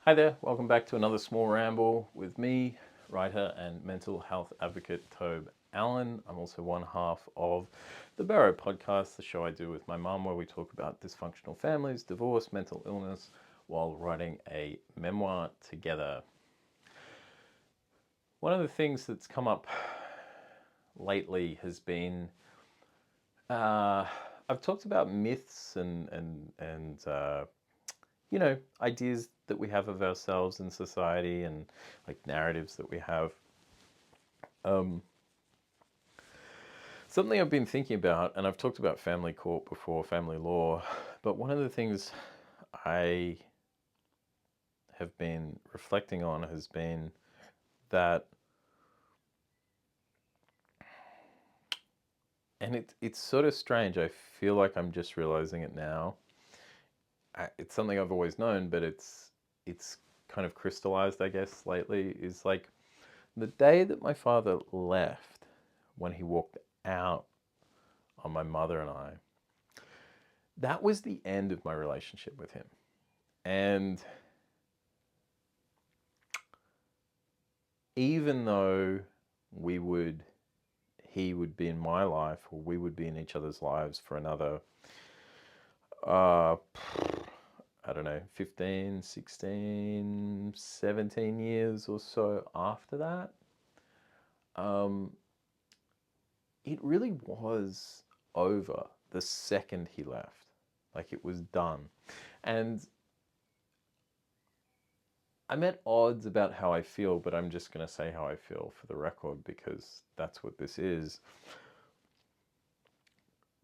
Hi there, welcome back to another small ramble with me, writer and mental health advocate Tobe Allen. I'm also one half of the BARROW Podcast, the show I do with my mum where we talk about dysfunctional families, divorce, mental illness, while writing a memoir together. One of the things that's come up lately has been I've talked about myths and ideas that we have of ourselves in society and like narratives that we have. Something I've been thinking about, and I've talked about family court before, family law, but one of the things I have been reflecting on has been that, and it's sort of strange, I feel like I'm just realizing it now. It's something I've always known, but it's kind of crystallized, I guess, lately, is like the day that my father left, when he walked out on my mother and I, that was the end of my relationship with him. And even though he would be in my life, or we would be in each other's lives for another, I don't know, 15, 16, 17 years or so after that, it really was over the second he left. Like, it was done. And I'm at odds about how I feel, but I'm just going to say how I feel for the record because that's what this is.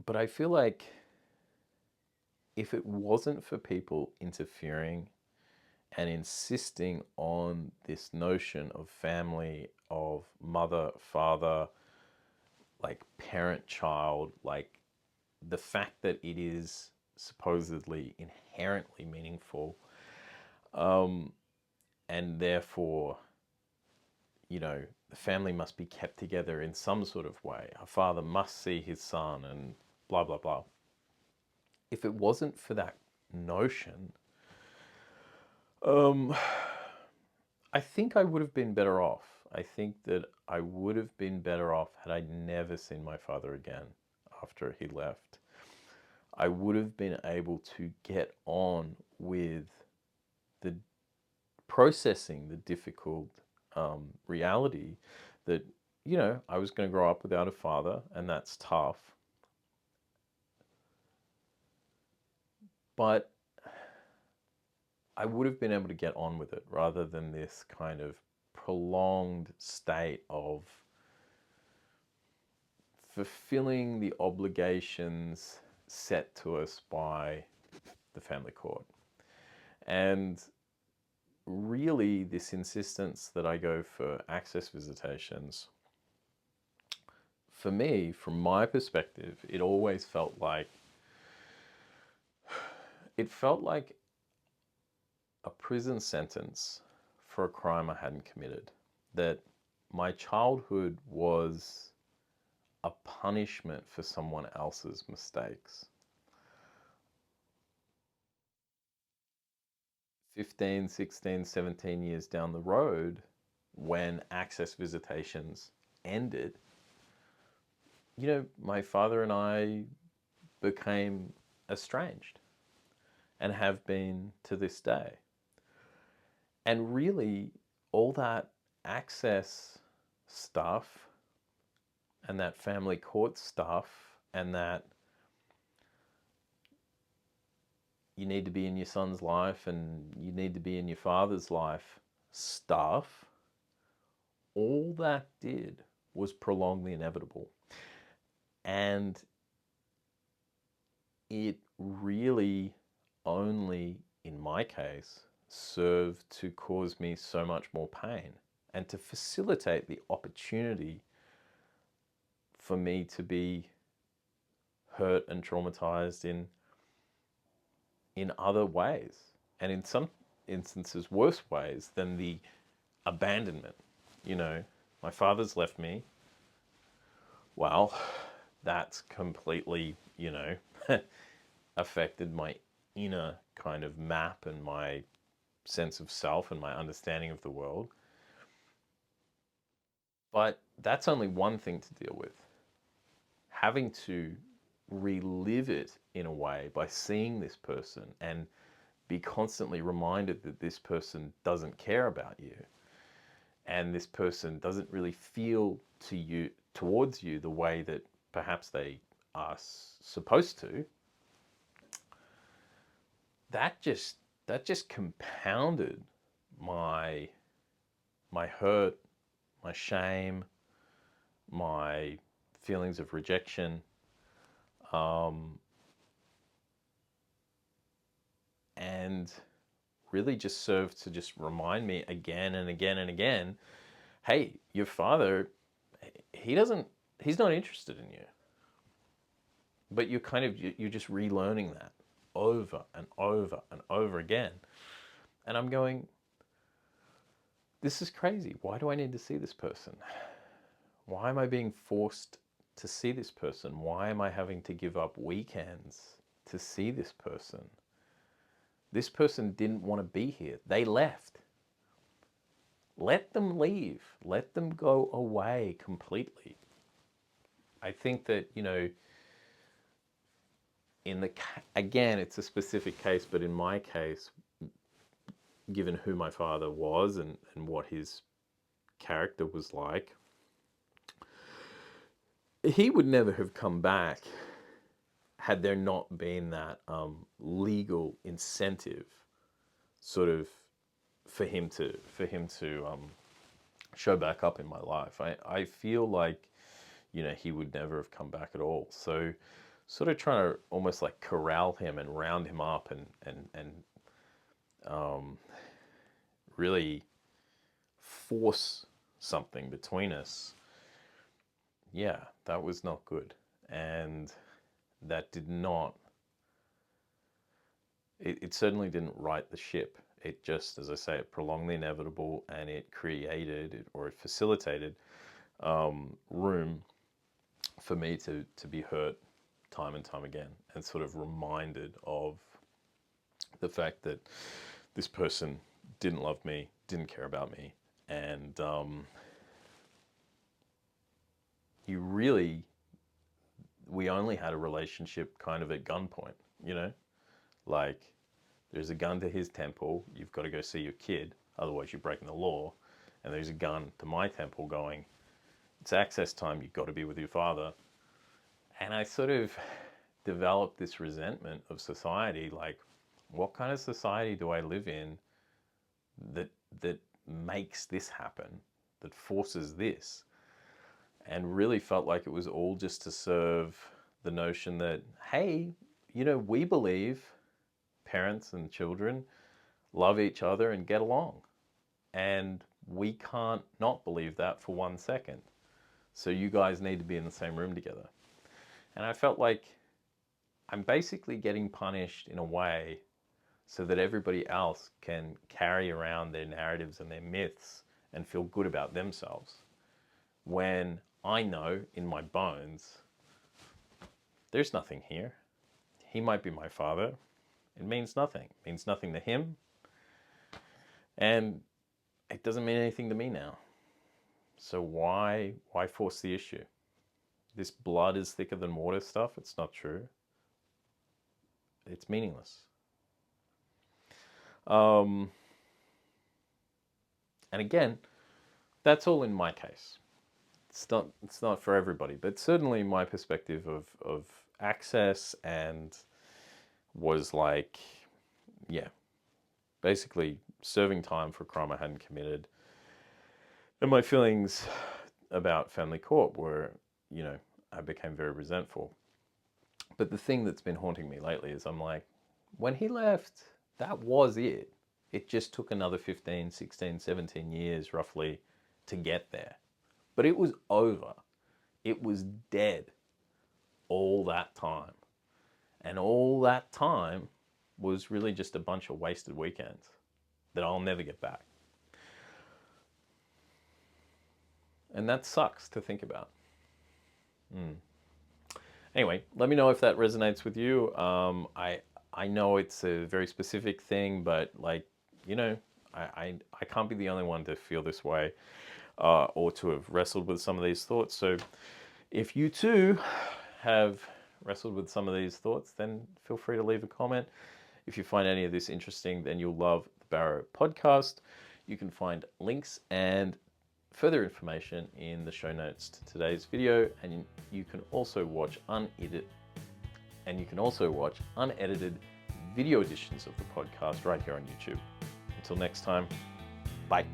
But I feel like if it wasn't for people interfering and insisting on this notion of family, of mother, father, like parent, child, like the fact that it is supposedly inherently meaningful, and therefore, the family must be kept together in some sort of way. A father must see his son and blah, blah, blah. If it wasn't for that notion, I think I would have been better off. I think that I would have been better off had I never seen my father again after he left. I would have been able to get on with the processing the difficult reality that, I was going to grow up without a father, and that's tough. But I would have been able to get on with it rather than this kind of prolonged state of fulfilling the obligations set to us by the family court. And really, this insistence that I go for access visitations, for me, from my perspective, it always felt like a prison sentence for a crime I hadn't committed. That my childhood was a punishment for someone else's mistakes. 15, 16, 17 years down the road, when access visitations ended, my father and I became estranged and have been to this day. And really, all that access stuff and that family court stuff and that you need to be in your son's life and you need to be in your father's life stuff, all that did was prolong the inevitable. And it really only, in my case, served to cause me so much more pain and to facilitate the opportunity for me to be hurt and traumatized in other ways, and in some instances worse ways than the abandonment. My father's left me. Well, that's completely, affected my inner kind of map and my sense of self and my understanding of the world. But that's only one thing to deal with. Having to relive it in a way by seeing this person and be constantly reminded that this person doesn't care about you and this person doesn't really feel towards you the way that perhaps they are supposed to, that just compounded my hurt, my shame, my feelings of rejection, and really just served to just remind me again and again and again, hey, your father, he's not interested in you. But you're just relearning that over and over and over again. And I'm going, this is crazy. Why do I need to see this person? Why am I being forced to see this person? Why am I having to give up weekends to see this person? This person didn't want to be here. They left. Let them leave. Let them go away completely. I think that, again, it's a specific case, but in my case, given who my father was and what his character was like, he would never have come back had there not been that legal incentive sort of for him to show back up in my life. I feel like, he would never have come back at all. So sort of trying to almost like corral him and round him up and really force something between us. Yeah, that was not good. And that did not, it certainly didn't right the ship. It just, as I say, it prolonged the inevitable, and it created or it facilitated room for me to be hurt time and time again, and sort of reminded of the fact that this person didn't love me, didn't care about me, and we only had a relationship kind of at gunpoint, like there's a gun to his temple, you've got to go see your kid, otherwise you're breaking the law, and there's a gun to my temple going, it's access time, you've got to be with your father. And I sort of developed this resentment of society, like, what kind of society do I live in that makes this happen, that forces this? And really felt like it was all just to serve the notion that, hey, we believe parents and children love each other and get along. And we can't not believe that for 1 second. So you guys need to be in the same room together. And I felt like I'm basically getting punished in a way so that everybody else can carry around their narratives and their myths and feel good about themselves. When I know in my bones, there's nothing here. He might be my father. It means nothing. It means nothing to him. And it doesn't mean anything to me now. So why force the issue? This blood is thicker than water stuff, it's not true. It's meaningless. And again, that's all in my case. It's not for everybody, but certainly my perspective of access and was like, yeah, basically serving time for a crime I hadn't committed. And my feelings about family court were, I became very resentful. But the thing that's been haunting me lately is I'm like, when he left, that was it. It just took another 15, 16, 17 years roughly to get there. But it was over. It was dead all that time. And all that time was really just a bunch of wasted weekends that I'll never get back. And that sucks to think about. Anyway, let me know if that resonates with you. I know it's a very specific thing, but like, I can't be the only one to feel this way or to have wrestled with some of these thoughts. So if you too have wrestled with some of these thoughts, then feel free to leave a comment. If you find any of this interesting, then you'll love the Barrow podcast. You can find links and further information in the show notes to today's video, and you can also watch unedited video editions of the podcast right here on YouTube. Until next time, bye.